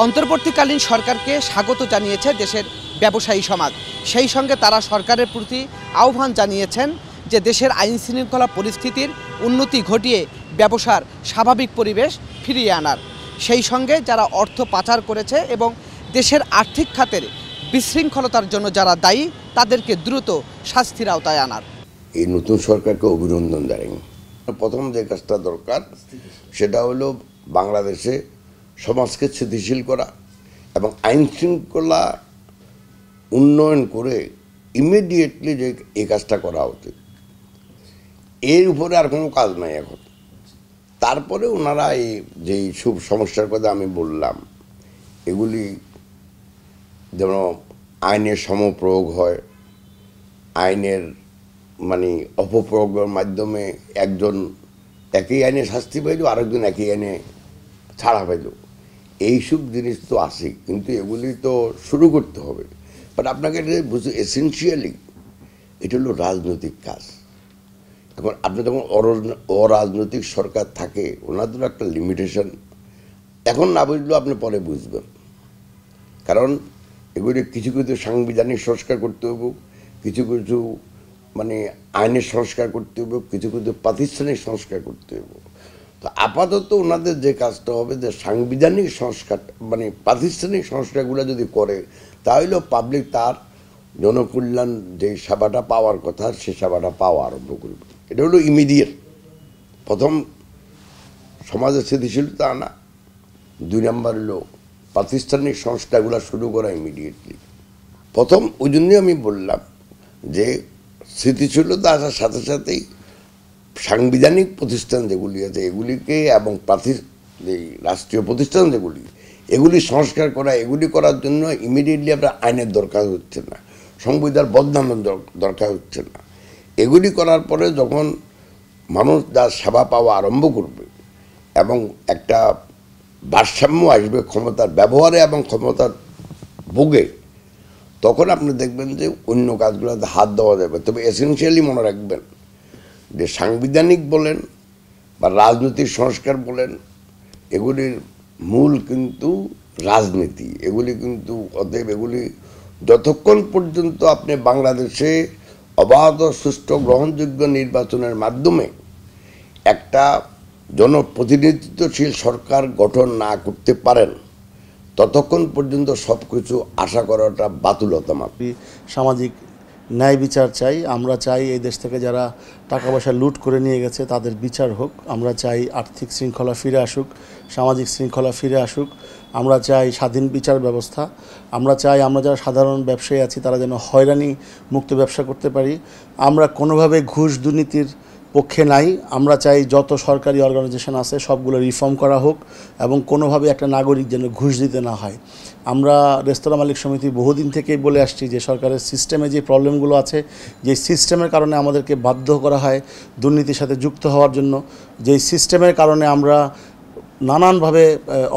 অন্তর্বর্তীকালীন সরকারকে স্বাগত জানিয়েছে দেশের ব্যবসায়ী সমাজ। সেই সঙ্গে তারা সরকারের প্রতি আহ্বান জানিয়েছেন যে দেশের আইন শৃঙ্খলা পরিস্থিতির উন্নতি ঘটিয়ে ব্যবসার স্বাভাবিক পরিবেশ ফিরিয়ে আনার। সেই সঙ্গে যারা অর্থ পাচার করেছে এবং দেশের আর্থিক খাতের বিশৃঙ্খলতার জন্য যারা দায়ী তাদেরকে দ্রুত শাস্তির আওতায় আনার। এই নতুন সরকারকে অভিনন্দন জানাই। প্রথম যে কাজটা দরকার সেটা হলো বাংলাদেশে সমাজকে স্থিতিশীল করা এবং আইন শৃঙ্খলা উন্নয়ন করে ইমিডিয়েটলি যে এই কাজটা করা উচিত। এর উপরে আর কোনো কাজ নাই এখন। তারপরে ওনারা এই যেই সব সমস্যার কথা আমি বললাম এগুলি যেন আইনের সমপ্রয়োগ হয়, আইনের অপপ্রয়োগের মাধ্যমে একজন একই আইনে শাস্তি পাইল আরেকজন একই আইনে ছাড়া পাইল, এইসব জিনিস তো আসে, কিন্তু এগুলি তো শুরু করতে হবে। বাট আপনাকে এটা বুঝতে এসেন্সিয়ালি এটা হলো রাজনৈতিক কাজ। এখন আপনি যখন অরাজনৈতিক সরকার থাকে ওনাদেরও একটা লিমিটেশন, এখন না বুঝলেও আপনি পরে বুঝবেন। কারণ এগুলি কিছু কিছু সাংবিধানিক সংস্কার করতে হবে, কিছু কিছু আইনের সংস্কার করতে হবে, কিছু কিছু প্রাতিষ্ঠানিক সংস্কার করতে হবে। তো আপাতত ওনাদের যে কাজটা হবে যে সাংবিধানিক সংস্কার প্রাতিষ্ঠানিক সংস্কারগুলো যদি করে তাহলে পাবলিক তার জনকল্যাণ যে সেবাটা পাওয়ার কথা সে সেবাটা পাওয়া আরম্ভ করবে। এটা হলো ইমিডিয়েট প্রথম সমাজের স্থিতিশীলতা আনা। 2 নম্বর হলো প্রাতিষ্ঠানিক সংস্কারগুলো শুরু করা ইমিডিয়েটলি। প্রথম ওই জন্যই আমি বললাম যে স্থিতিশীলতা আসার সাথে সাথেই সাংবিধানিক প্রতিষ্ঠান যেগুলি আছে এগুলিকে এবং যে রাষ্ট্রীয় প্রতিষ্ঠান যেগুলি এগুলি সংস্কার করা, এগুলি করার জন্য ইমিডিয়েটলি আপনার আইনের দরকার হচ্ছে না, সংবিধান বদলানোর দরকার হচ্ছে না। এগুলি করার পরে যখন মানুষ তার সেবা পাওয়া আরম্ভ করবে এবং একটা ভারসাম্য আসবে ক্ষমতার ব্যবহারে এবং ক্ষমতার ভোগে, তখন আপনি দেখবেন যে অন্য কাজগুলোতে হাত দেওয়া যাবে। তবে এসেন্সিয়ালি মনে রাখবেন যে সাংবিধানিক বলেন বা রাজনৈতিক সংস্কার বলেন এগুলির মূল কিন্তু রাজনীতি। এগুলি কিন্তু অতএব এগুলি যতক্ষণ পর্যন্ত আপনি বাংলাদেশে অবাধ সুষ্ঠু গ্রহণযোগ্য নির্বাচনের মাধ্যমে একটা জনপ্রতিনিধিত্বশীল সরকার গঠন না করতে পারেন ততক্ষণ পর্যন্ত সব কিছু আশা করাটা বাতুলতা মাত্র। সামাজিক ন্যায় বিচার চাই। আমরা চাই এই দেশ থেকে যারা টাকা পয়সা লুট করে নিয়ে গেছে তাদের বিচার হোক। আমরা চাই আর্থিক শৃঙ্খলা ফিরে আসুক, সামাজিক শৃঙ্খলা ফিরে আসুক। আমরা চাই স্বাধীন বিচার ব্যবস্থা। আমরা চাই আমরা যারা সাধারণ ব্যবসায়ী আছি তারা যেন হয়রানি মুক্ত ব্যবসা করতে পারি। আমরা কোনোভাবে ঘুষ দুর্নীতির পক্ষে নাই। আমরা চাই যত সরকারি অর্গানাইজেশন আছে সবগুলো রিফর্ম করা হোক এবং কোনোভাবে একটা নাগরিক যেন ঘুষ দিতে না হয়। আমরা রেস্তোরাঁ মালিক সমিতি বহুদিন থেকেই বলে আসছি যে সরকারের সিস্টেমে যে প্রবলেমগুলো আছে, যে সিস্টেমের কারণে আমাদেরকে বাধ্য করা হয় দুর্নীতির সাথে যুক্ত হওয়ার জন্য, যেই সিস্টেমের কারণে আমরা নানানভাবে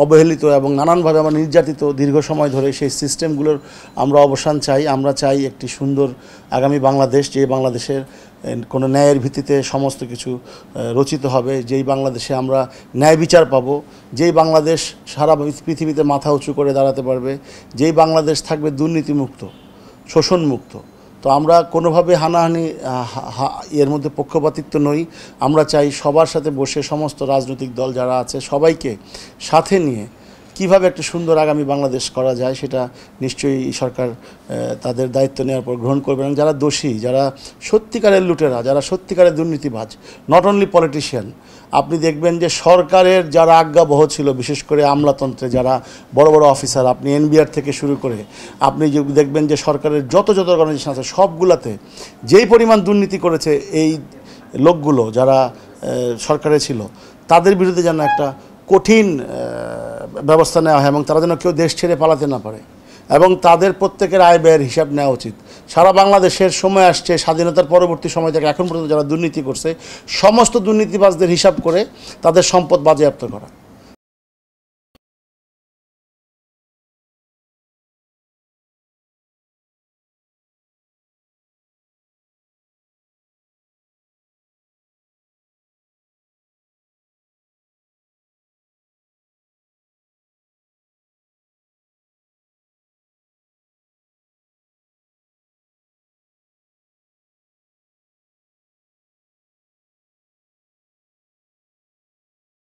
অবহেলিত এবং নানানভাবে আমরা নির্যাতিত দীর্ঘ সময় ধরে, সেই সিস্টেমগুলোর আমরা অবসান চাই। আমরা চাই একটি সুন্দর আগামী বাংলাদেশ, যে বাংলাদেশের কোনো ন্যায়ের ভিত্তিতে সমস্ত কিছু রচিত হবে, যেই বাংলাদেশে আমরা ন্যায় বিচার পাবো, যেই বাংলাদেশ সারা পৃথিবীতে মাথা উঁচু করে দাঁড়াতে পারবে, যেই বাংলাদেশ থাকবে দুর্নীতিমুক্ত, শোষণমুক্ত। তো আমরা কোনোভাবে হানাহানি এর মধ্যে পক্ষপাতিত্ব নই। আমরা চাই সবার সাথে বসে সমস্ত রাজনৈতিক দল যারা আছে সবাইকে সাথে নিয়ে কিভাবে একটা সুন্দর আগামী বাংলাদেশ করা যায় সেটা নিশ্চয়ই সরকার তাদের দায়িত্ব নেওয়ার পর গ্রহণ করবে। এবং যারা দোষী, যারা সত্যিকারের লুটেরা, যারা সত্যিকারের দুর্নীতিবাজ, নট অনলি পলিটিশিয়ান, আপনি দেখবেন যে সরকারের যারা আজ্ঞাবহ ছিল, বিশেষ করে আমলাতন্ত্রে যারা বড় বড় অফিসার, আপনি এনবিআর থেকে শুরু করে আপনি দেখবেন যে সরকারের যত অর্গানাইজেশন আছে সবগুলাতে যেই পরিমাণ দুর্নীতি করেছে এই লোকগুলো যারা সরকারে ছিল, তাদের বিরুদ্ধে যেন একটা কঠিন ব্যবস্থা নেওয়া হয় এবং তারা যেন কেউ দেশ ছেড়ে পালাতে না পারে এবং তাদের প্রত্যেকের আয় ব্যয়ের হিসাব নেওয়া উচিত। সারা বাংলাদেশের সময় আসছে স্বাধীনতার পরবর্তী সময় থেকে এখন পর্যন্ত যারা দুর্নীতি করছে সমস্ত দুর্নীতিবাজদের হিসাব করে তাদের সম্পদ বাজেয়াপ্ত করা।